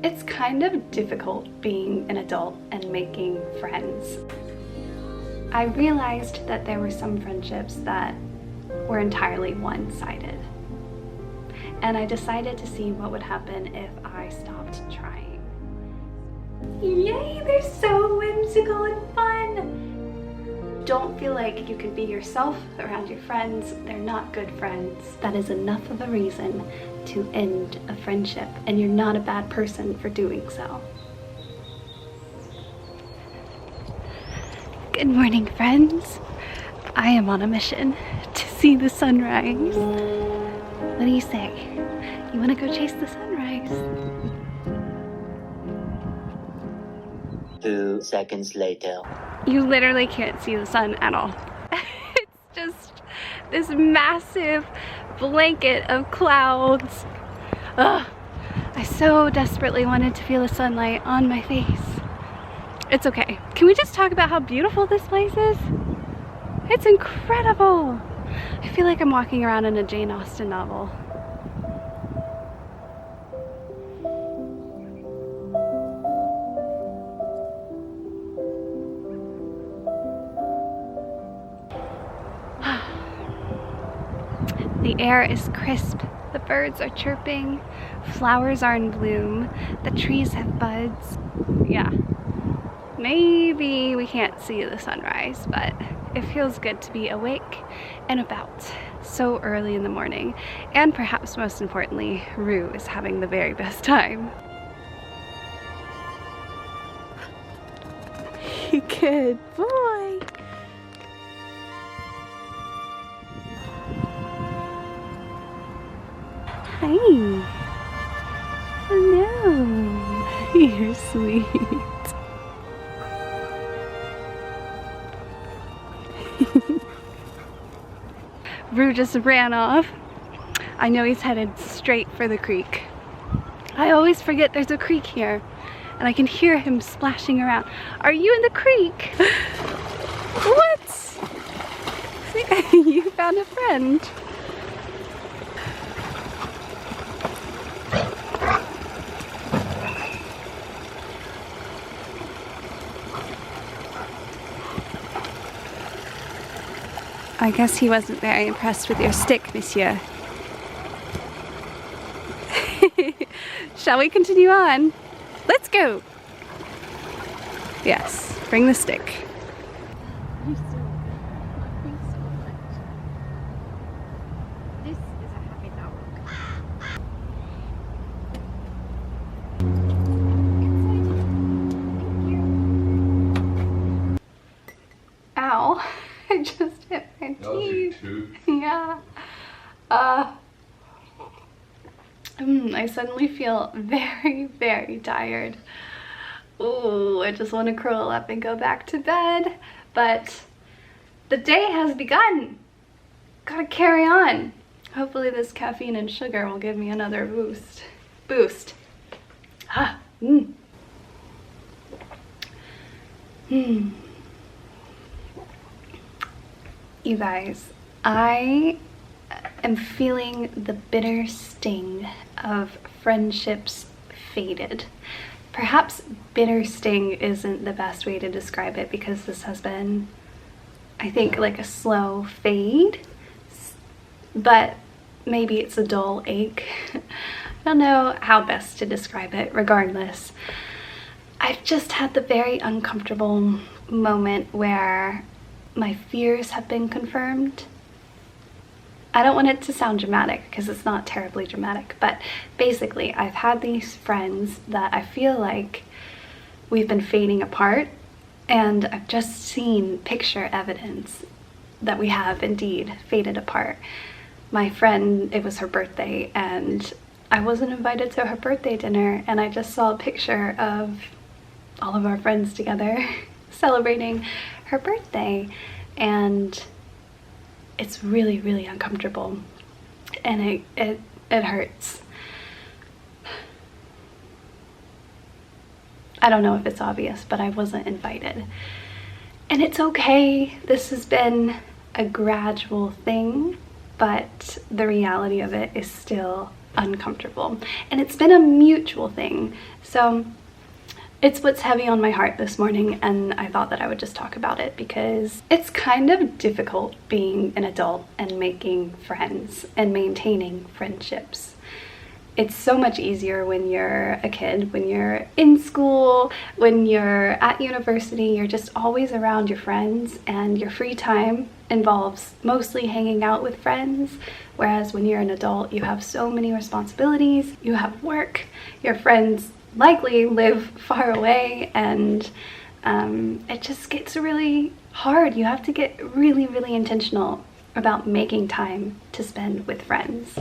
It's kind of difficult being an adult and making friends. I realized that there were some friendships that were entirely one-sided. And I decided to see what would happen if I stopped trying. Yay, they're so whimsical and fun! Don't feel like you can be yourself around your friends. They're not good friends. That is enough of a reason to end a friendship, and you're not a bad person for doing so. Good morning, friends. I am on a mission to see the sunrise. What do you say? You want to go chase the sunrise? 2 seconds later. You literally can't see the sun at all. It's just this massive blanket of clouds. Ugh. I so desperately wanted to feel the sunlight on my face. It's okay. Can we just talk about how beautiful this place is? It's incredible. I feel like I'm walking around in a Jane Austen novel. The air is crisp, the birds are chirping, flowers are in bloom, the trees have buds. Yeah, maybe we can't see the sunrise, but it feels good to be awake and about so early in the morning. And perhaps most importantly, Rue is having the very best time. Good boy. Hi. Hello. You're sweet. Rue just ran off. I know he's headed straight for the creek. I always forget there's a creek here, and I can hear him splashing around. Are you in the creek? What? You found a friend. I guess he wasn't very impressed with your stick, monsieur. Shall we continue on? Let's go! Yes, bring the stick. You're so good. Thanks so much. This is a happy dog. Ow. I just hit my teeth. Yeah. I suddenly feel very, very tired. Ooh, I just want to curl up and go back to bed. But the day has begun. Gotta carry on. Hopefully this caffeine and sugar will give me another boost. Ah. You guys, I am feeling the bitter sting of friendships faded. Perhaps bitter sting isn't the best way to describe it, because this has been, I think, like a slow fade, but maybe it's a dull ache. I don't know how best to describe it. Regardless, I've just had the very uncomfortable moment where my fears have been confirmed. I don't want it to sound dramatic because it's not terribly dramatic, but basically I've had these friends that I feel like we've been fading apart, and I've just seen picture evidence that we have indeed faded apart. My friend, it was her birthday, and I wasn't invited to her birthday dinner, and I just saw a picture of all of our friends together celebrating her birthday, and it's really, really uncomfortable, and it hurts. I don't know if it's obvious, but I wasn't invited, and it's okay. This has been a gradual thing, but the reality of it is still uncomfortable. And it's been a mutual thing. So it's what's heavy on my heart this morning, and I thought that I would just talk about it because it's kind of difficult being an adult and making friends and maintaining friendships. It's so much easier when you're a kid, when you're in school, when you're at university, you're just always around your friends and your free time involves mostly hanging out with friends. Whereas when you're an adult, you have so many responsibilities, you have work, your friends likely live far away, and it just gets really hard. You have to get really, really intentional about making time to spend with friends.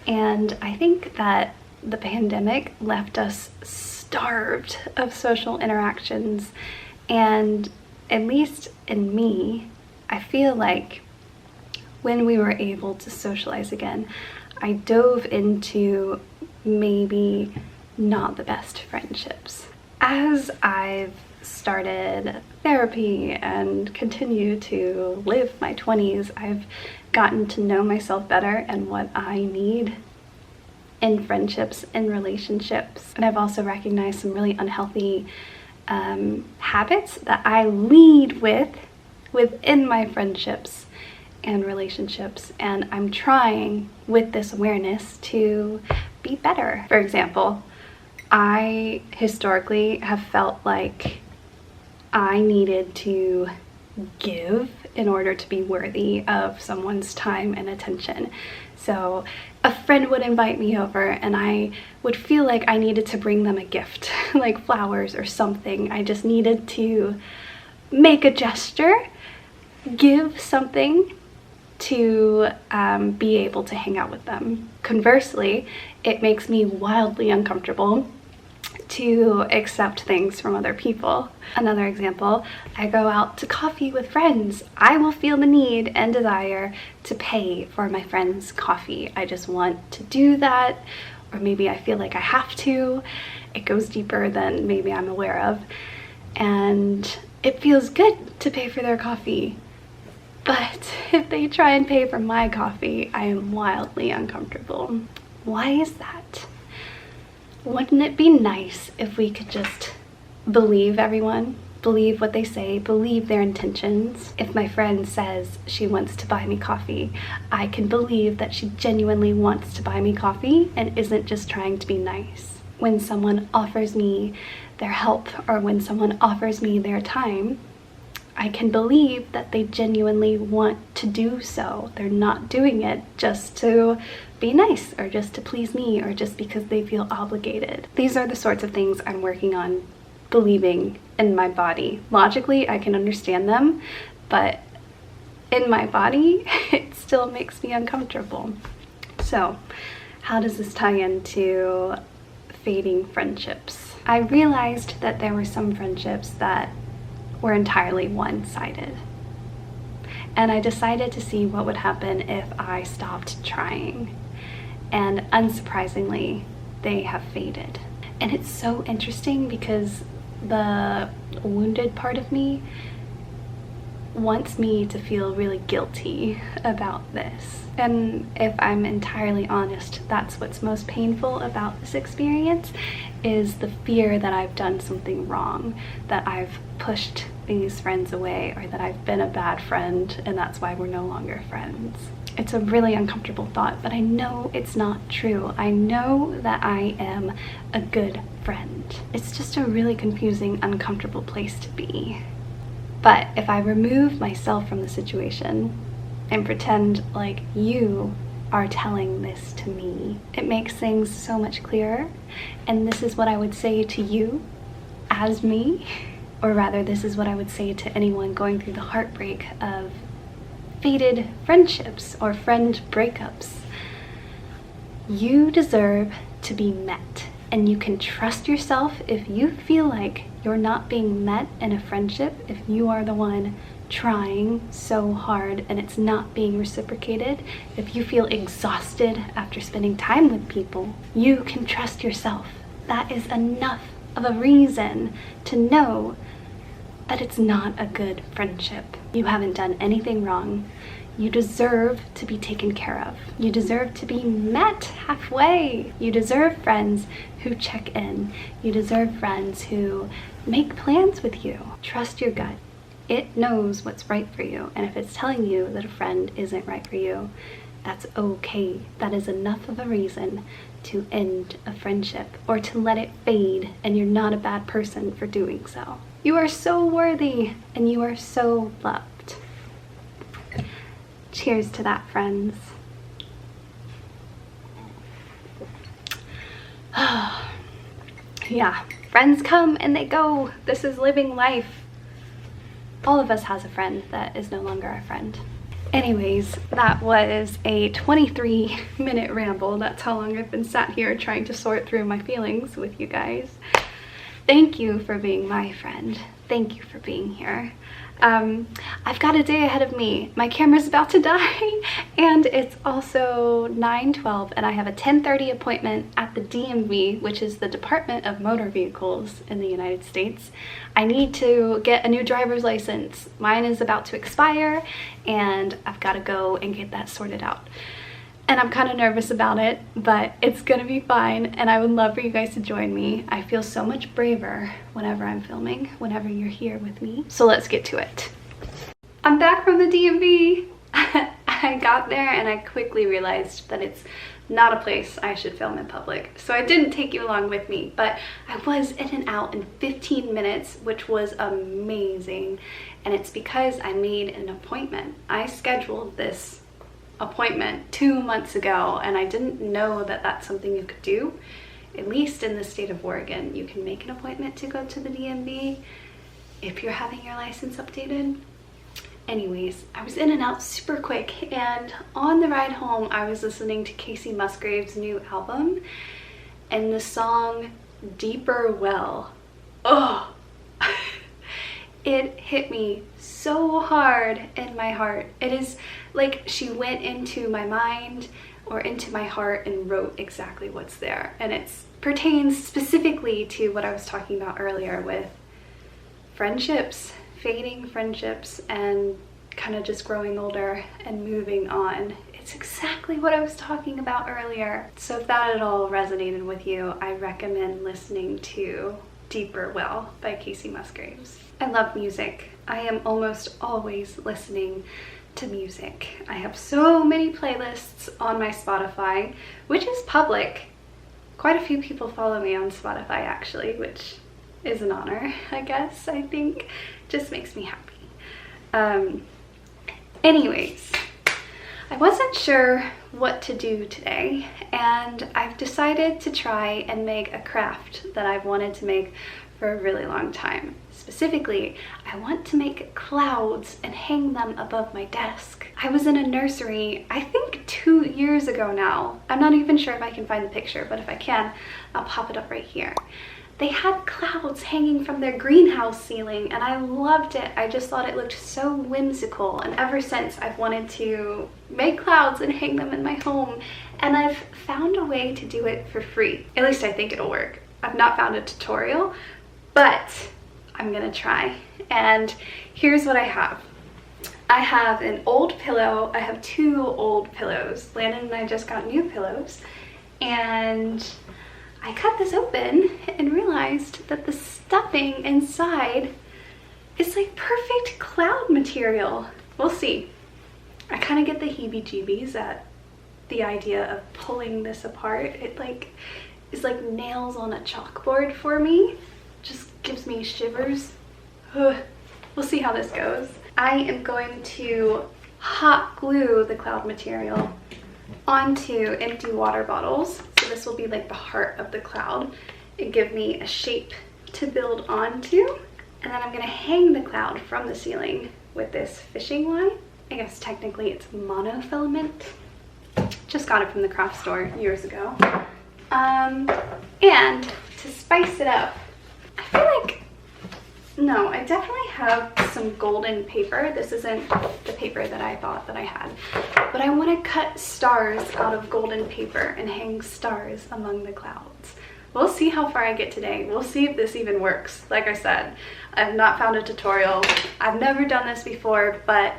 And I think that the pandemic left us starved of social interactions. And at least in me, I feel like when we were able to socialize again, I dove into maybe not the best friendships. As I've started therapy and continue to live my 20s, I've gotten to know myself better and what I need in friendships and relationships. And I've also recognized some really unhealthy habits that I lead within my friendships and relationships. And I'm trying with this awareness to be better. For example, I historically have felt like I needed to give in order to be worthy of someone's time and attention. So a friend would invite me over and I would feel like I needed to bring them a gift, like flowers or something. I just needed to make a gesture, give something to be able to hang out with them. Conversely, it makes me wildly uncomfortable to accept things from other people. Another example, I go out to coffee with friends. I will feel the need and desire to pay for my friend's coffee. I just want to do that, or maybe I feel like I have to. It goes deeper than maybe I'm aware of. And it feels good to pay for their coffee. But if they try and pay for my coffee, I am wildly uncomfortable. Why is that? Wouldn't it be nice if we could just believe everyone, believe what they say, believe their intentions? If my friend says she wants to buy me coffee, I can believe that she genuinely wants to buy me coffee and isn't just trying to be nice. When someone offers me their help or when someone offers me their time, I can believe that they genuinely want to do so. They're not doing it just to be nice or just to please me or just because they feel obligated. These are the sorts of things I'm working on believing in my body. Logically, I can understand them, but in my body, it still makes me uncomfortable. So, how does this tie into fading friendships? I realized that there were some friendships that were entirely one-sided. And I decided to see what would happen if I stopped trying. And unsurprisingly, they have faded. And it's so interesting because the wounded part of me wants me to feel really guilty about this. And if I'm entirely honest, that's what's most painful about this experience, is the fear that I've done something wrong, that I've pushed these friends away, or that I've been a bad friend and that's why we're no longer friends. It's a really uncomfortable thought, but I know it's not true. I know that I am a good friend. It's just a really confusing, uncomfortable place to be. But if I remove myself from the situation and pretend like you are telling this to me, it makes things so much clearer. And this is what I would say to you as me, or rather this is what I would say to anyone going through the heartbreak of faded friendships or friend breakups. You deserve to be met, and you can trust yourself if you feel like you're not being met in a friendship, if you are the one trying so hard and it's not being reciprocated, if you feel exhausted after spending time with people, you can trust yourself. That is enough of a reason to know that it's not a good friendship. You haven't done anything wrong. You deserve to be taken care of. You deserve to be met halfway. You deserve friends who check in. You deserve friends who make plans with you. Trust your gut. It knows what's right for you. And if it's telling you that a friend isn't right for you, that's okay. That is enough of a reason to end a friendship or to let it fade, and you're not a bad person for doing so. You are so worthy and you are so loved. Cheers to that, friends. Yeah, friends come and they go. This is living life. All of us has a friend that is no longer a friend. Anyways, that was a 23-minute ramble. That's how long I've been sat here trying to sort through my feelings with you guys. Thank you for being my friend. Thank you for being here. I've got a day ahead of me. My camera's about to die and it's also 9:12 and I have a 10:30 appointment at the DMV, which is the Department of Motor Vehicles in the United States. I need to get a new driver's license. Mine is about to expire and I've got to go and get that sorted out. And I'm kind of nervous about it, but it's gonna be fine and I would love for you guys to join me. I feel so much braver whenever I'm filming, whenever you're here with me. So let's get to it. I'm back from the DMV. I got there and I quickly realized that it's not a place I should film in public. So I didn't take you along with me, but I was in and out in 15 minutes, which was amazing. And it's because I made an appointment. I scheduled this appointment 2 months ago and I didn't know that that's something you could do. At least in the state of Oregon, you can make an appointment to go to the DMV if you're having your license updated. Anyways, I was in and out super quick, and on the ride home I was listening to Casey Musgrave's new album and the song Deeper Well. Oh, it hit me so hard in my heart. It is like she went into my mind or into my heart and wrote exactly what's there. And it pertains specifically to what I was talking about earlier with friendships, fading friendships, and kind of just growing older and moving on. It's exactly what I was talking about earlier. So if that at all resonated with you, I recommend listening to Deeper Well by Casey Musgraves. I love music. I am almost always listening to music. I have so many playlists on my Spotify, which is public. Quite a few people follow me on Spotify actually, which is an honor, I guess. I think just makes me happy. Anyways, I wasn't sure what to do today, and I've decided to try and make a craft that I've wanted to make for a really long time. Specifically, I want to make clouds and hang them above my desk. I was in a nursery, I think 2 years ago now. I'm not even sure if I can find the picture, but if I can, I'll pop it up right here. They had clouds hanging from their greenhouse ceiling and I loved it. I just thought it looked so whimsical, and ever since I've wanted to make clouds and hang them in my home, and I've found a way to do it for free. At least I think it'll work. I've not found a tutorial, but I'm gonna try. And here's what I have. I have an old pillow. I have 2 old pillows. Landon and I just got new pillows, and I cut this open and realized that the stuffing inside is like perfect cloud material. We'll see. I kind of get the heebie-jeebies at the idea of pulling this apart. It like is like nails on a chalkboard for me. Just gives me shivers. Ugh. We'll see how this goes. I am going to hot glue the cloud material onto empty water bottles. So this will be like the heart of the cloud. It gives me a shape to build onto. And then I'm gonna hang the cloud from the ceiling with this fishing line. I guess technically it's monofilament. Just got it from the craft store years ago. And to spice it up, I feel like, no, I definitely have some golden paper. This isn't the paper that I thought that I had, but I want to cut stars out of golden paper and hang stars among the clouds. We'll see how far I get today. We'll see if this even works. Like I said, I've not found a tutorial. I've never done this before, but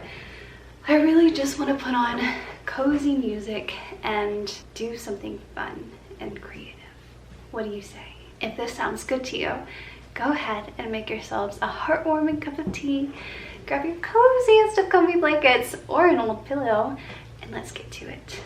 I really just want to put on cozy music and do something fun and creative. What do you say? If this sounds good to you, go ahead and make yourselves a heartwarming cup of tea, grab your coziest of comfy blankets or an old pillow, and let's get to it.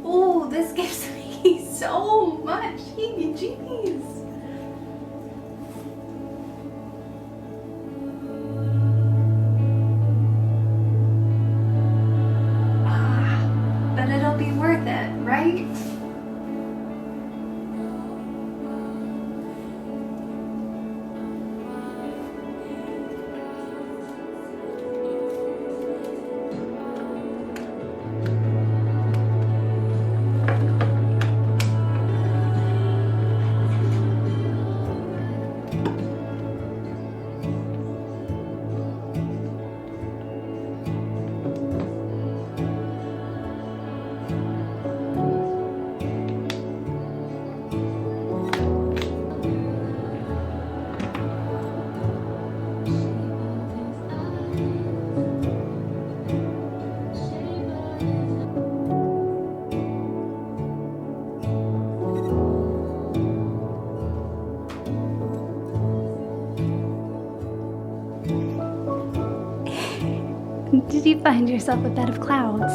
Oh, this gives me so much heebie-jeebies. But it'll be worth it, right? Did you find yourself a bed of clouds?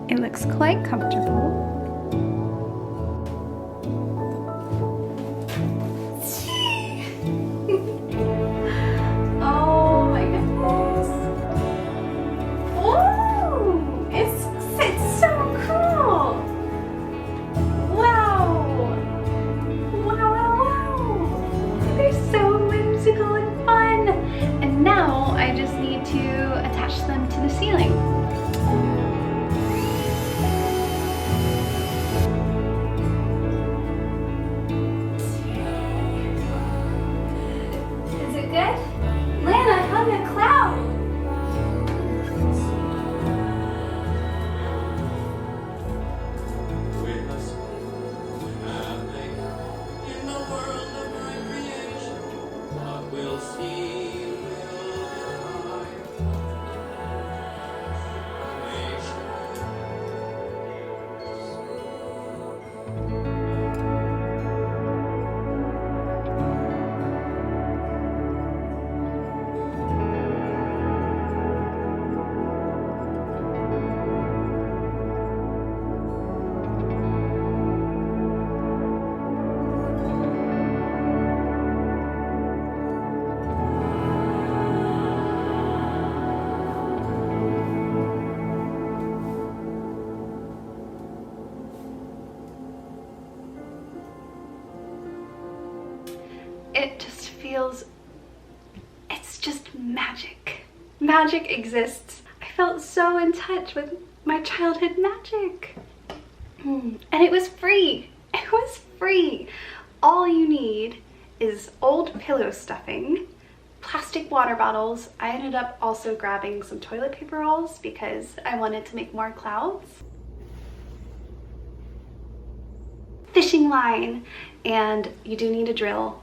It looks quite comfortable. Oh my goodness. Oh, it's so cool. Wow. Wow, wow, wow. They're so whimsical and fun. And now I just need to attach them to the ceiling. Is it good? Lana, hug a cloud. In the world of my creation, what we'll see. It just feels, it's just magic. Magic exists. I felt so in touch with my childhood magic. And it was free. It was free. All you need is old pillow stuffing, plastic water bottles. I ended up also grabbing some toilet paper rolls because I wanted to make more clouds. Fishing line, and you do need a drill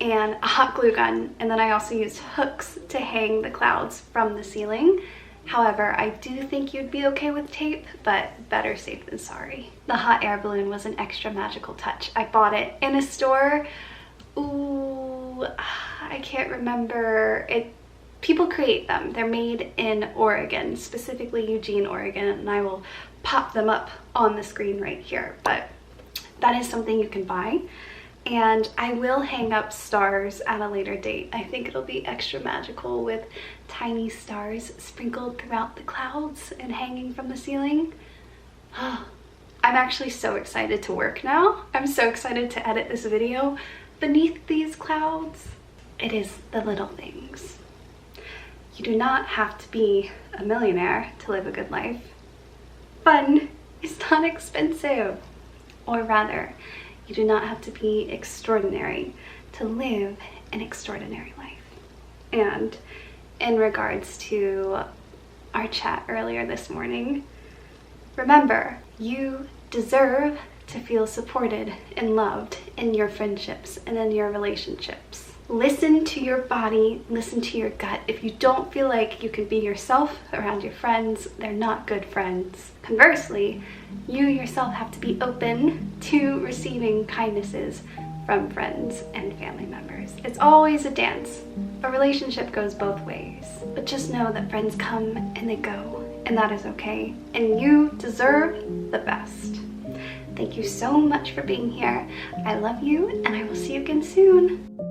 and a hot glue gun, and then I also used hooks to hang the clouds from the ceiling. However, I do think you'd be okay with tape, but better safe than sorry. The hot air balloon was an extra magical touch. I bought it in a store. Ooh, I can't remember it. People create them. They're made in Oregon, specifically Eugene, Oregon, and I will pop them up on the screen right here. But that is something you can buy. And I will hang up stars at a later date. I think it'll be extra magical with tiny stars sprinkled throughout the clouds and hanging from the ceiling. I'm actually so excited to work now. I'm so excited to edit this video beneath these clouds. It is the little things. You do not have to be a millionaire to live a good life. Fun is not expensive. Or rather, You do not have to be extraordinary to live an extraordinary life. And in regards to our chat earlier this morning, remember, you deserve to feel supported and loved in your friendships and in your relationships. Listen to your body, listen to your gut. If you don't feel like you can be yourself around your friends, they're not good friends. Conversely, you yourself have to be open to receiving kindnesses from friends and family members. It's always a dance. A relationship goes both ways. But just know that friends come and they go, and that is okay. And you deserve the best. Thank you so much for being here. I love you, and I will see you again soon.